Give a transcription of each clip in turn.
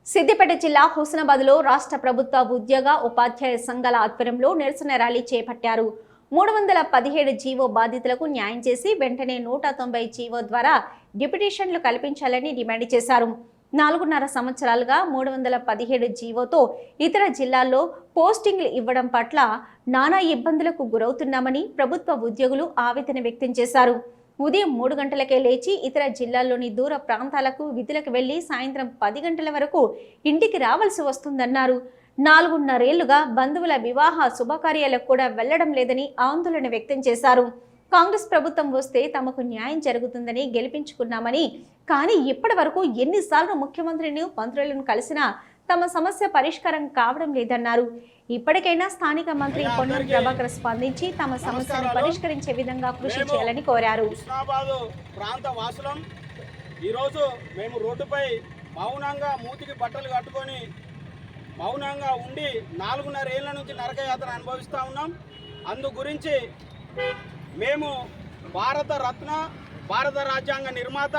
సిద్దిపేట జిల్లా హుస్నాబాద్లో రాష్ట్ర ప్రభుత్వ ఉద్యోగ ఉపాధ్యాయ సంఘాల ఆధ్వర్యంలో నిరసన ర్యాలీ చేపట్టారు. 317 జీవో బాధితులకు న్యాయం చేసి వెంటనే 190 జీవో ద్వారా డిప్యూటేషన్లు కల్పించాలని డిమాండ్ చేశారు. 4.5 సంవత్సరాలుగా 317 జీవోతో ఇతర జిల్లాల్లో పోస్టింగ్లు ఇవ్వడం పట్ల నానా ఇబ్బందులకు గురవుతున్నామని ప్రభుత్వ ఉద్యోగులు ఆవేదన వ్యక్తం చేశారు. ఉదయం 3 గంటలకే లేచి ఇతర జిల్లాల్లోని దూర ప్రాంతాలకు విధులకు వెళ్లి సాయంత్రం 10 గంటల వరకు ఇంటికి రావాల్సి వస్తుందన్నారు. 4.5 ఏళ్లుగా బంధువుల వివాహ శుభకార్యాలకు కూడా వెళ్లడం లేదని ఆందోళన వ్యక్తం చేశారు. కాంగ్రెస్ ప్రభుత్వం వస్తే తమకు న్యాయం జరుగుతుందని గెలిపించుకున్నామని, కానీ ఇప్పటి వరకు ఎన్నిసార్లు ముఖ్యమంత్రిని మంత్రులను కలిసినా తమ సమస్య పరిష్కారం కావడం లేదన్నారు. ఇప్పటికైనా స్థానిక మంత్రి పొన్నం ప్రభాకర్ స్పందించి తమ సమస్యను పరిష్కరించే విధంగా కృషి చేయాలని కోరారు. హుస్నాబాద్ ప్రాంత వాసులం ఈరోజు మేము రోడ్డుపై మౌనంగా మూతికి బట్టలు కట్టుకొని మౌనంగా ఉండి 4.5 ఏళ్ల నుంచి నరకయాత్ర అనుభవిస్తూ ఉన్నాం. అందు గురించి మేము భారత రత్న, భారత రాజ్యాంగ నిర్మాత,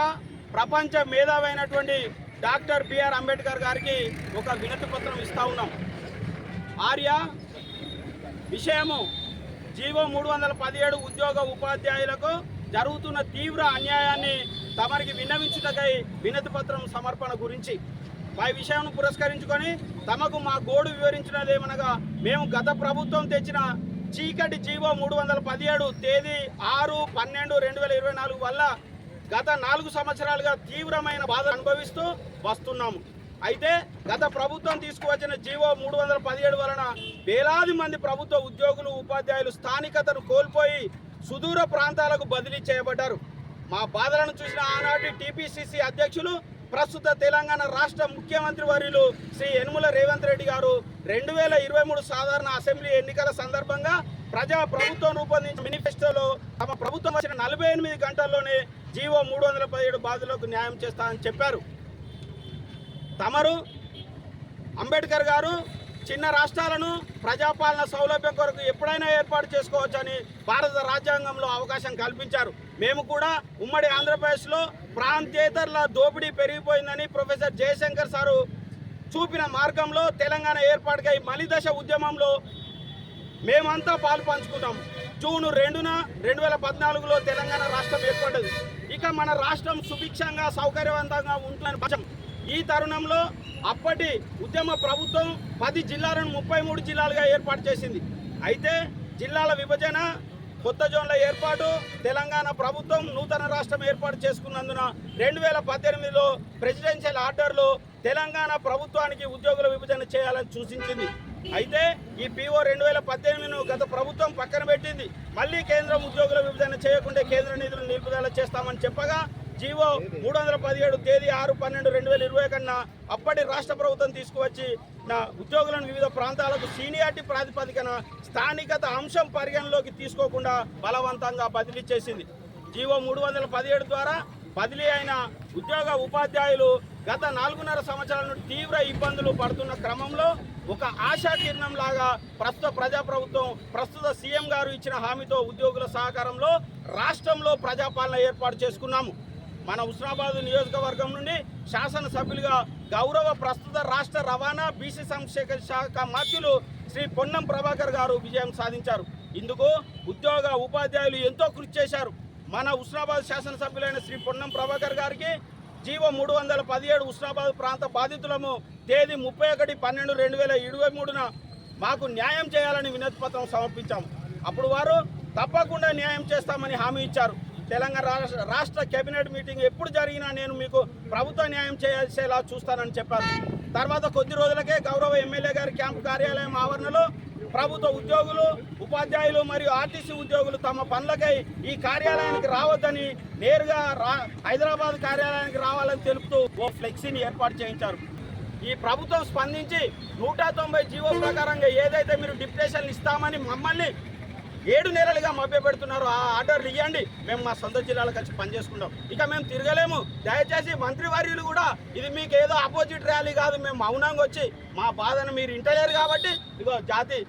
ప్రపంచ మేధావైనటువంటి డాక్టర్ బిఆర్ అంబేద్కర్ గారికి ఒక వినతి పత్రం ఇస్తూ ఉన్నాం. ఆర్య విషయము జీవో 317 ఉద్యోగ ఉపాధ్యాయులకు జరుగుతున్న తీవ్ర అన్యాయాన్ని తమరికి విన్నవించుటకై వినతి పత్రం సమర్పణ గురించి పై విషయాన్ని పురస్కరించుకొని తమకు మా గోడు వివరించినదేమనగా, మేము గత ప్రభుత్వం తెచ్చిన చీకటి జీవో 317 తేదీ 6/12/2024 వల్ల గత 4 సంవత్సరాలుగా తీవ్రమైన బాధ అనుభవిస్తూ వస్తున్నాము. అయితే గత ప్రభుత్వం తీసుకువచ్చిన జీవో 317 వలన వేలాది మంది ప్రభుత్వ ఉద్యోగులు, ఉపాధ్యాయులు స్థానికతను కోల్పోయి సుదూర ప్రాంతాలకు బదిలీ చేయబడ్డారు. మా బాధలను చూసిన ఆనాటి టీపీసీసీ అధ్యక్షులు, ప్రస్తుత తెలంగాణ రాష్ట్ర ముఖ్యమంత్రి వర్యులు శ్రీ యనుమల రేవంత్ రెడ్డి గారు 2023 సాధారణ అసెంబ్లీ ఎన్నికల సందర్భంగా ప్రభుత్వం రూపొందించిన మేనిఫెస్టోలో తమ ప్రభుత్వం వచ్చిన 48 గంటల్లోనే జీవో 317 బాధితులకు న్యాయం చేస్తామని చెప్పారు. తమరు అంబేద్కర్ గారు చిన్న రాష్ట్రాలను ప్రజాపాలన సౌలభ్యం కొరకు ఎప్పుడైనా ఏర్పాటు చేసుకోవచ్చని భారత రాజ్యాంగంలో అవకాశం కల్పించారు. మేము కూడా ఉమ్మడి ఆంధ్రప్రదేశ్లో ప్రాంతేతరుల దోపిడీ పెరిగిపోయిందని ప్రొఫెసర్ జయశంకర్ సారు చూపిన మార్గంలో తెలంగాణ ఏర్పాటుకై మలిదశ ఉద్యమంలో మేమంతా పాలు పంచుకున్నాం. జూన్ 2న 2014లో తెలంగాణ రాష్ట్రం ఏర్పడ్డది. ఇక మన రాష్ట్రం సుభిక్షంగా సౌకర్యవంతంగా ఉంటుందని భావం. ఈ తరుణంలో అప్పటి ఉద్యమ ప్రభుత్వం 10 జిల్లాలను 33 జిల్లాలుగా ఏర్పాటు చేసింది. అయితే జిల్లాల విభజన, కొత్త జోన్ల ఏర్పాటు, తెలంగాణ ప్రభుత్వం నూతన రాష్ట్రం ఏర్పాటు చేసుకున్నందున 2018లో ప్రెసిడెన్షియల్ ఆర్డర్లో తెలంగాణ ప్రభుత్వానికి ఉద్యోగుల విభజన చేయాలని సూచించింది. అయితే ఈ PO 2018ను గత ప్రభుత్వం పక్కన పెట్టింది. మళ్ళీ కేంద్రం ఉద్యోగుల విభజన చేయకుండా కేంద్ర నిధులు నిలుపుదల చేస్తామని చెప్పగా జీవో 317 తేదీ 6/12/2020 కన్నా అప్పటి రాష్ట్ర ప్రభుత్వం తీసుకువచ్చి ఉద్యోగులను వివిధ ప్రాంతాలకు సీనియారిటీ ప్రాతిపదికన స్థానికత అంశం పరిగణలోకి తీసుకోకుండా బలవంతంగా బదిలీ చేసింది. జీవో 317 ద్వారా బదిలీ అయిన ఉద్యోగ ఉపాధ్యాయులు గత 4.5 సంవత్సరాల నుండి తీవ్ర ఇబ్బందులు పడుతున్న క్రమంలో ఒక ఆశాకిరణం లాగా ప్రస్తుత ప్రజాప్రభుత్వం, ప్రస్తుత సీఎం గారు ఇచ్చిన హామీతో ఉద్యోగుల సహకారంలో రాష్ట్రంలో ప్రజాపాలన ఏర్పాటు చేసుకున్నాము. మన హుస్నాబాద్ నియోజకవర్గం నుండి శాసనసభ్యులుగా గౌరవ ప్రస్తుత రాష్ట్ర రవాణా, బీసీ సంక్షేమ శాఖ మంత్రులు శ్రీ పొన్నం ప్రభాకర్ గారు విజయం సాధించారు. ఇందుకు ఉద్యోగ ఉపాధ్యాయులు ఎంతో కృషి చేశారు. మన హుస్నాబాద్ శాసనసభ్యులైన శ్రీ పొన్నం ప్రభాకర్ గారికి జీవో 317 హుస్నాబాద్ ప్రాంత బాధితులము తేదీ 31/12/2023న మాకు న్యాయం చేయాలని వినతి పత్రం సమర్పించాము. అప్పుడు వారు తప్పకుండా న్యాయం చేస్తామని హామీ ఇచ్చారు. తెలంగాణ రాష్ట్ర కేబినెట్ మీటింగ్ ఎప్పుడు జరిగినా నేను మీకు ప్రభుత్వ న్యాయం చేసేలా చూస్తానని చెప్పారు. తర్వాత కొద్ది రోజులకే గౌరవ ఎమ్మెల్యే గారి క్యాంపు కార్యాలయం ఆవరణలో ప్రభుత్వ ఉద్యోగులు, ఉపాధ్యాయులు మరియు ఆర్టీసీ ఉద్యోగులు తమ పనులకై ఈ కార్యాలయానికి రావద్దని నేరుగా హైదరాబాద్ కార్యాలయానికి రావాలని తెలుపుతూ ఓ ఫ్లెక్సీని ఏర్పాటు చేయించారు. ఈ ప్రభుత్వం స్పందించి 190 జీవో ప్రకారంగా ఏదైతే మీరు డిప్యూటేషన్లు ఇస్తామని మమ్మల్ని 7 నెలలుగా మభ్యపెడుతున్నారు, ఆ ఆర్డర్లు ఇవ్వండి, మేము మా సొంత జిల్లాలకు వచ్చి పనిచేసుకుంటాం, ఇక మేము తిరగలేము, దయచేసి మంత్రివర్యులు కూడా ఇది మీకు ఏదో ఆపోజిట్ ర్యాలీ కాదు, మేము మౌనంగా వచ్చి మా బాధను మీరు ఇంటలేరు కాబట్టి ఇగో జాతి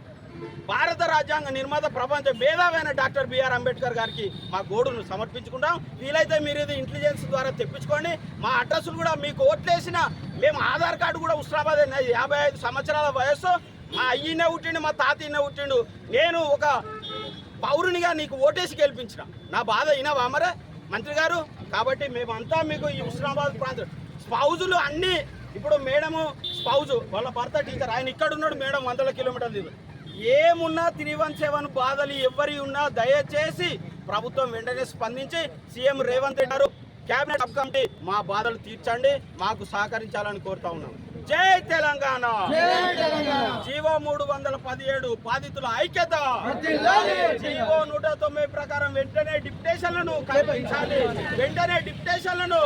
భారత రాజ్యాంగ నిర్మాత ప్రపంచ మేధావైన డాక్టర్ బిఆర్ అంబేద్కర్ గారికి మా గోడును సమర్పించుకుంటాం. వీలైతే మీరు ఇది ఇంటెలిజెన్స్ ద్వారా తెప్పించుకోండి. మా అడ్రస్లు కూడా మీకు ఓట్లేసిన మేము ఆధార్ కార్డు కూడా హుస్నాబాద్ 55 సంవత్సరాల వయస్సు. మా అయ్యనే పుట్టిండు, మా తాతయ్యనే పుట్టిండు. నేను ఒక పౌరునిగా నీకు ఓటేసి గెలిపించిన. నా బాధ అయినావా మరే మంత్రి గారు? కాబట్టి మేమంతా మీకు ఈ హుస్నాబాద్ ప్రాంతం స్పౌజులు అన్నీ ఇప్పుడు మేడము స్పౌజు వాళ్ళ భర్త టీచర్, ఆయన ఇక్కడ ఉన్నాడు, మేడం 100 కిలోమీటర్లు. ఏమున్నా 317 బాధలు ఎవరి ఉన్నా దయచేసి ప్రభుత్వం వెంటనే స్పందించి సీఎం రేవంత్ రెడ్డి గారు కేబినెట్ సబ్ కమిటీ మా బాధలు తీర్చండి, మాకు సహకరించాలని కోరుతా ఉన్నాం. జై తెలంగాణ. జీవో 317 బాధితుల ఐక్యత. జీవో 109 ప్రకారం వెంటనే డిప్యుటేషన్లను కల్పించాలి. వెంటనే డిప్యుటేషన్లను